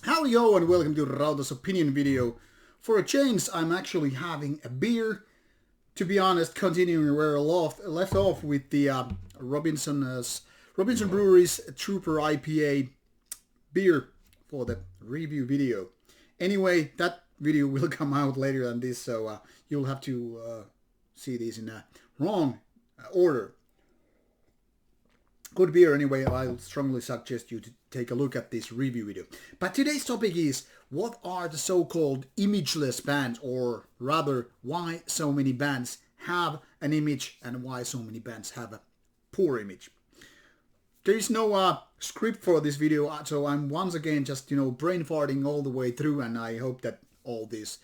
Howdy yo and welcome to Rauta's opinion video. For a change, I'm actually having a beer. To be honest, continuing where I left off with the Robinson Brewery's Trooper IPA beer for the review video. Anyway, that video will come out later than this, so you'll have to see these in a wrong order. Good beer anyway. I strongly suggest you to take a look at this review video. But today's topic is, what are the so-called imageless bands, or rather why so many bands have an image and why so many bands have a poor image. There is no script for this video, so I'm once again just brain farting all the way through, and I hope that all this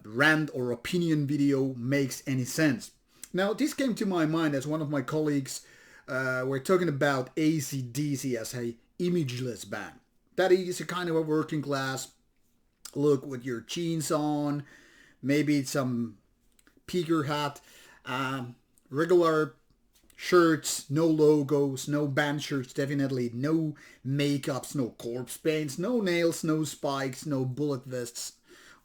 rant or opinion video makes any sense. Now, this came to my mind as one of my colleagues we're talking about AC/DC as a imageless band. That is a kind of a working class look with your jeans on, maybe some peaker hat, regular shirts, no logos, no band shirts, definitely no makeups, no corpse paints, no nails, no spikes, no bullet vests,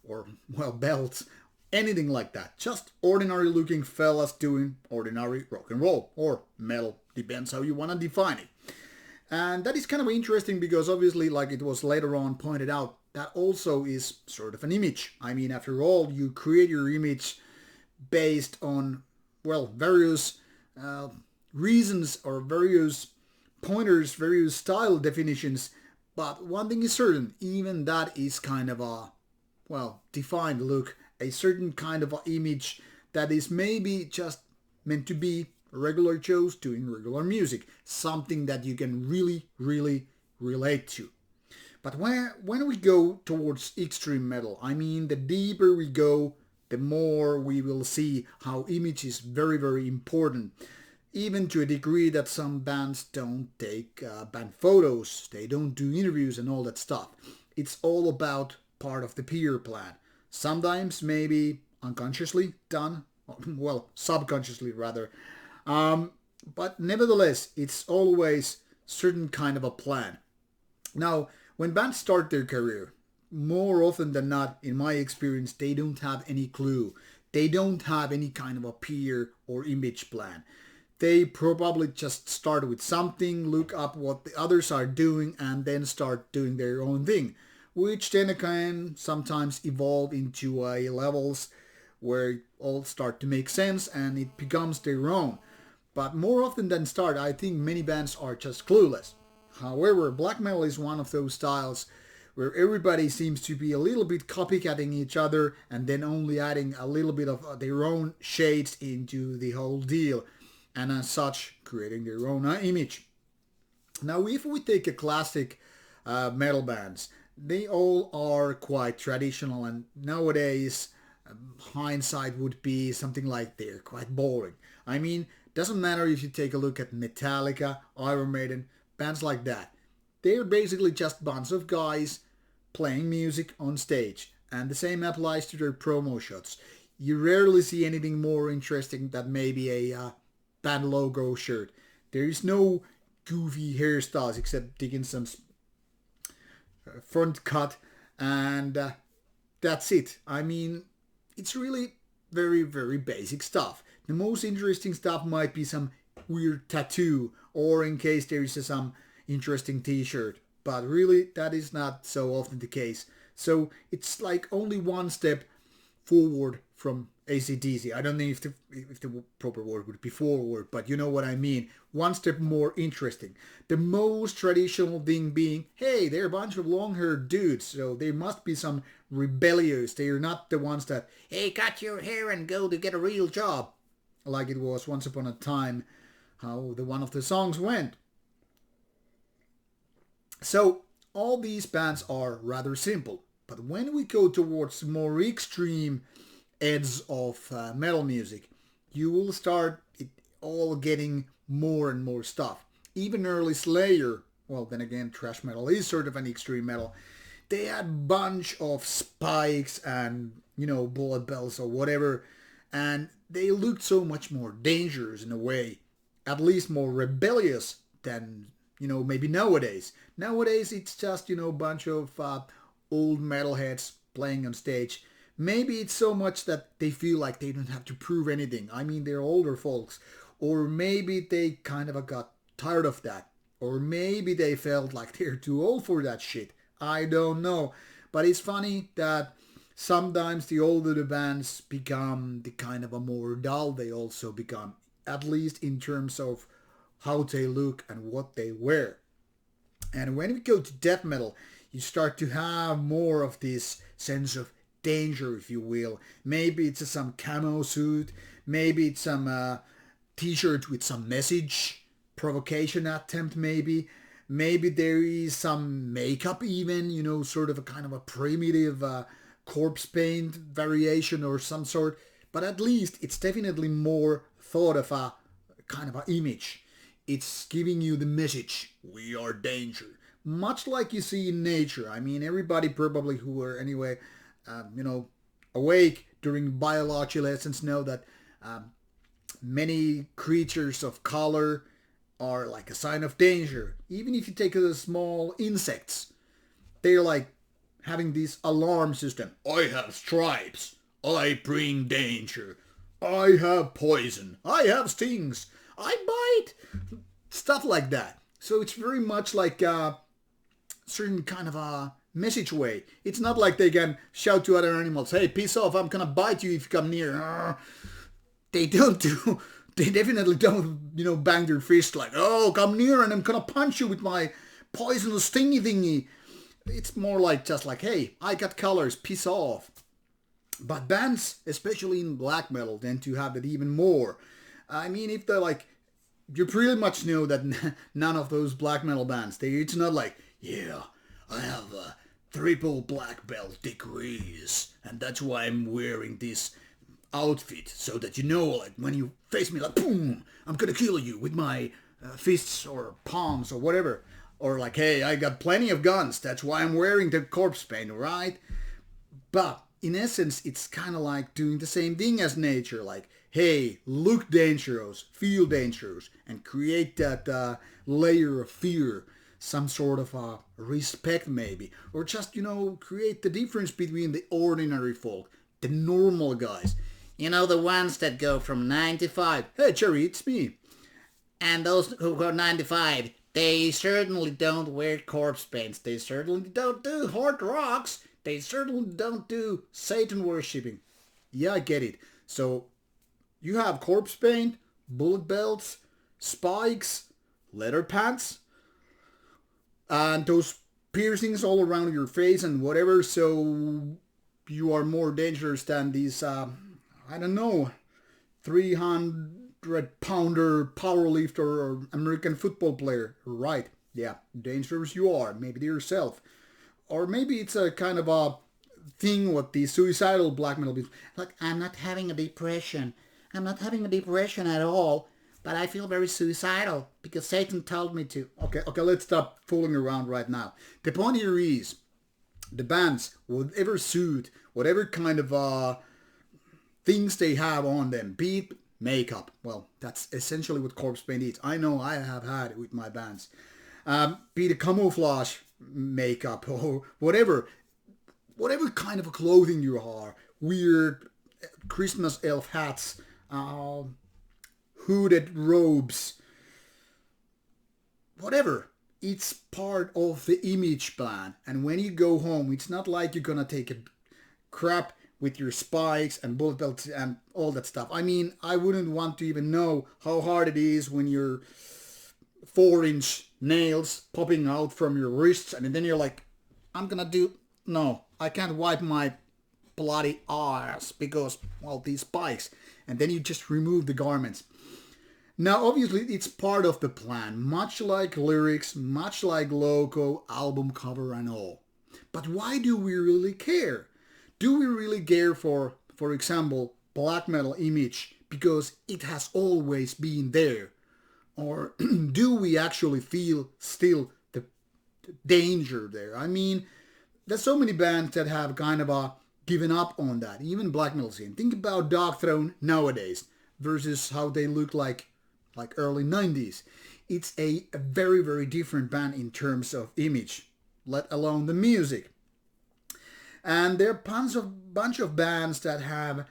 or, well, belts, anything like that. Just ordinary looking fellas doing ordinary rock and roll, or metal, depends how you want to define it. And that is kind of interesting because obviously, like it was later on pointed out, that also is sort of an image. I mean, after all, you create your image based on, well, various reasons or various pointers, various style definitions. But one thing is certain, even that is kind of a, well, defined look, a certain kind of image that is maybe just meant to be regular Joes doing regular music, something that you can really relate to. But when we go towards extreme metal, I mean, the deeper we go, the more we will see how image is very important, even to a degree that some bands don't take band photos, they don't do interviews and all that stuff. It's all about part of the PR plan. Sometimes maybe unconsciously done, well, subconsciously rather. But nevertheless, it's always certain kind of a plan. Now, when bands start their career, more often than not, in my experience, they don't have any clue. They don't have any kind of a PR or image plan. They probably just start with something, look up what the others are doing, and then start doing their own thing, which then can sometimes evolve into levels where it all start to make sense and it becomes their own. But more often than start, I think many bands are just clueless. However, black metal is one of those styles where everybody seems to be a little bit copycatting each other and then only adding a little bit of their own shades into the whole deal, and as such creating their own image. Now, if we take a classic metal bands, they all are quite traditional, and nowadays hindsight would be something like they're quite boring. I mean, doesn't matter if you take a look at Metallica, Iron Maiden, bands like that. They're basically just a bunch of guys playing music on stage, and the same applies to their promo shots. You rarely see anything more interesting than maybe a band logo shirt. There is no goofy hairstyles except Dickinson's front cut, and that's it. I mean, it's really very basic stuff. The most interesting stuff might be some weird tattoo, or in case there is some interesting t-shirt, but really that is not so often the case. So it's like only one step forward from AC/DC. I don't know if the proper word would be forward, but you know what I mean. One step more interesting. The most traditional thing being, hey, they're a bunch of long-haired dudes, so they must be some rebellious. They are not the ones that, hey, cut your hair and go to get a real job, like it was once upon a time how the one of the songs went. So all these bands are rather simple, but when we go towards more extreme edge of metal music, you will start it all getting more and more stuff. Even early Slayer, well, then again, thrash metal is sort of an extreme metal. They had bunch of spikes and, bullet bells or whatever, and they looked so much more dangerous in a way, at least more rebellious than maybe nowadays. Nowadays it's just, a bunch of old metalheads playing on stage. Maybe it's so much that they feel like they don't have to prove anything. I mean, they're older folks. Or maybe they kind of got tired of that. Or maybe they felt like they're too old for that shit. I don't know. But it's funny that sometimes the older the bands become, the kind of a more dull they also become. At least in terms of how they look and what they wear. And when we go to death metal, you start to have more of this sense of danger, if you will. Maybe it's some camo suit. Maybe it's some t-shirt with some message. Provocation attempt, maybe. Maybe there is some makeup even, sort of a kind of a primitive corpse paint variation or some sort. But at least it's definitely more thought of a kind of an image. It's giving you the message, we are danger. Much like you see in nature. I mean, everybody probably who are anyway, awake during biology lessons know that many creatures of color are like a sign of danger. Even if you take the small insects, they're like having this alarm system. I have stripes. I bring danger. I have poison. I have stings. I bite. Stuff like that. So it's very much like a certain kind of a message way. It's not like they can shout to other animals, hey, piss off, I'm gonna bite you if you come near. They don't do... They definitely don't, bang their fist like, oh, come near and I'm gonna punch you with my poisonous stingy thingy. It's more like just like, hey, I got colors, piss off. But bands, especially in black metal, tend to have it even more. I mean, if they're like, you pretty much know that none of those black metal bands, it's not like, yeah, I have a triple black belt degrees, and that's why I'm wearing this outfit, so that like when you face me, like boom, I'm gonna kill you with my fists or palms or whatever. Or like, hey, I got plenty of guns, that's why I'm wearing the corpse paint, right? But in essence, it's kind of like doing the same thing as nature, like, hey, look dangerous, feel dangerous, and create that layer of fear, some sort of respect maybe, or just, create the difference between the ordinary folk, the normal guys. The ones that go from 9 to 5. Hey, Jerry, it's me. And those who go 9 to 5, they certainly don't wear corpse paints. They certainly don't do hard rocks. They certainly don't do Satan worshipping. Yeah, I get it. So, you have corpse paint, bullet belts, spikes, leather pants, and those piercings all around your face and whatever. So, you are more dangerous than these... 300-pounder powerlifter or American football player. Right, yeah, dangerous you are, maybe to yourself. Or maybe it's a kind of a thing with the suicidal black metal people. Like, I'm not having a depression. I'm not having a depression at all, but I feel very suicidal because Satan told me to. Okay, let's stop fooling around right now. The point here is, the bands, whatever suit, whatever kind of things they have on them, be it makeup. Well, that's essentially what corpse paint is. I know I have had it with my bands. Be it camouflage makeup or whatever kind of clothing you are. Weird Christmas elf hats, hooded robes, whatever. It's part of the image plan. And when you go home, it's not like you're gonna take a crap with your spikes and bullet belts and all that stuff. I mean, I wouldn't want to even know how hard it is when your 4-inch nails popping out from your wrists and then you're like, no, I can't wipe my bloody ass because, well, these spikes. And then you just remove the garments. Now, obviously, it's part of the plan, much like lyrics, much like logo, album cover and all. But why do we really care? Do we really care for example, black metal image because it has always been there? Or do we actually feel still the danger there? I mean, there's so many bands that have kind of given up on that, even black metal scene. Think about Dark Throne nowadays versus how they look like early 90s. it's a very, very different band in terms of image, let alone the music. And there are bunch of bands that have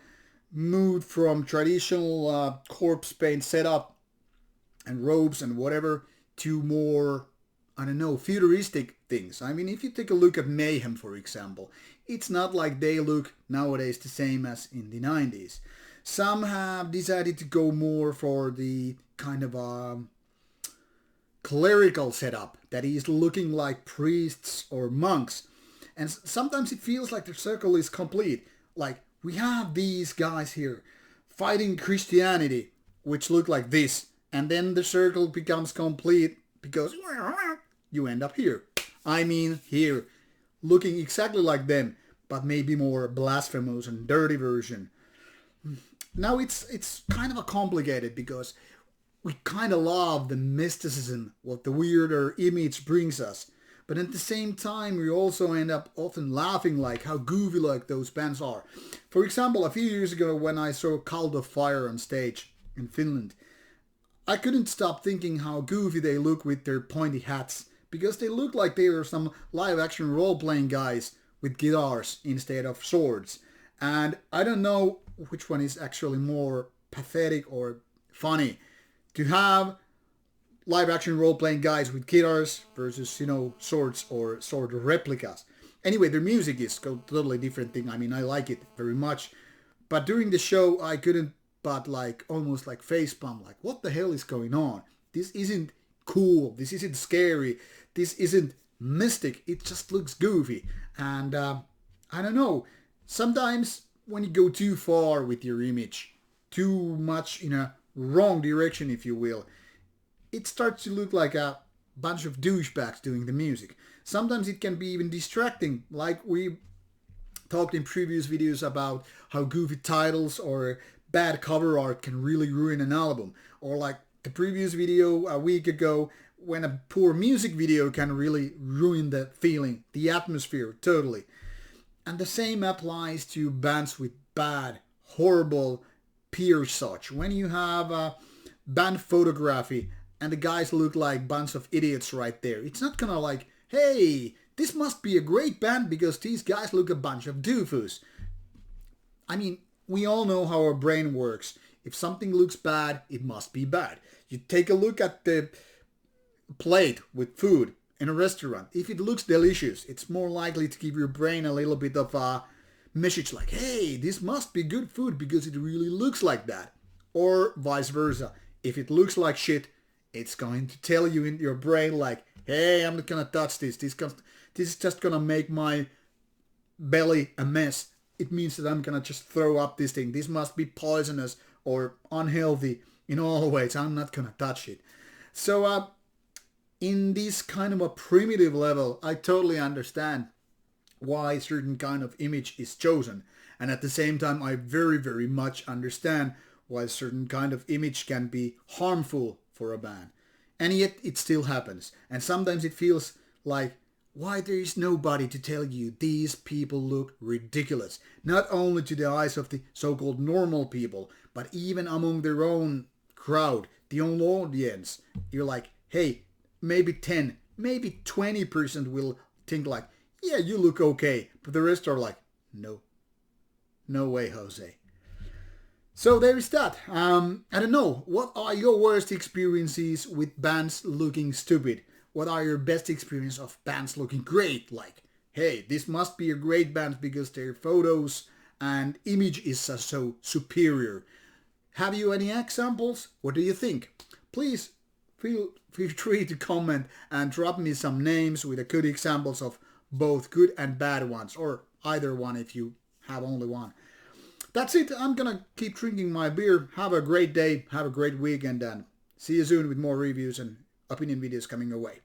moved from traditional corpse paint setup and robes and whatever to more, I don't know, futuristic things. I mean, if you take a look at Mayhem, for example, it's not like they look nowadays the same as in the 90s. Some have decided to go more for the kind of clerical setup that is looking like priests or monks. And sometimes it feels like the circle is complete. Like, we have these guys here fighting Christianity, which look like this. And then the circle becomes complete because you end up here. I mean, here, looking exactly like them, but maybe more blasphemous and dirty version. Now it's kind of a complicated because we kind of love the mysticism, what the weirder image brings us. But at the same time, we also end up often laughing like how goofy like those bands are. For example, a few years ago when I saw Cult of Fire on stage in Finland, I couldn't stop thinking how goofy they look with their pointy hats, because they look like they are some live-action role-playing guys with guitars instead of swords. And I don't know which one is actually more pathetic or funny, to have live-action role-playing guys with guitars versus, swords or sword replicas. Anyway, their music is a totally different thing. I mean, I like it very much. But during the show, I couldn't but almost facepalm, like, what the hell is going on? This isn't cool. This isn't scary. This isn't mystic. It just looks goofy. And I don't know. Sometimes when you go too far with your image, too much in a wrong direction, if you will, it starts to look like a bunch of douchebags doing the music. Sometimes it can be even distracting, like we talked in previous videos about how goofy titles or bad cover art can really ruin an album. Or like the previous video a week ago, when a poor music video can really ruin the feeling, the atmosphere, totally. And the same applies to bands with bad, horrible peer such. When you have band photography and the guys look like bunch of idiots right there, it's not gonna like, hey, this must be a great band because these guys look a bunch of doofus. I mean, we all know how our brain works. If something looks bad, it must be bad. You take a look at the plate with food in a restaurant. If it looks delicious, it's more likely to give your brain a little bit of a message like, hey, this must be good food because it really looks like that. Or vice versa. If it looks like shit, it's going to tell you in your brain like, hey, I'm not gonna touch this. This is just gonna make my belly a mess. It means that I'm gonna just throw up this thing. This must be poisonous or unhealthy in all ways. I'm not gonna touch it. So in this kind of a primitive level, I totally understand why certain kind of image is chosen. And at the same time, I very, very much understand why certain kind of image can be harmful for a band. And yet it still happens. And sometimes it feels like, why there is nobody to tell you these people look ridiculous. Not only to the eyes of the so-called normal people, but even among their own crowd, the own audience. You're like, hey, maybe 10, maybe 20% will think like, yeah, you look okay. But the rest are like, no way, Jose. So there is that. I don't know. What are your worst experiences with bands looking stupid? What are your best experiences of bands looking great? Like, hey, this must be a great band because their photos and image is so superior. Have you any examples? What do you think? Please feel free to comment and drop me some names with good examples of both good and bad ones, or either one if you have only one. That's it. I'm gonna keep drinking my beer. Have a great day. Have a great weekend, and see you soon with more reviews and opinion videos coming your way.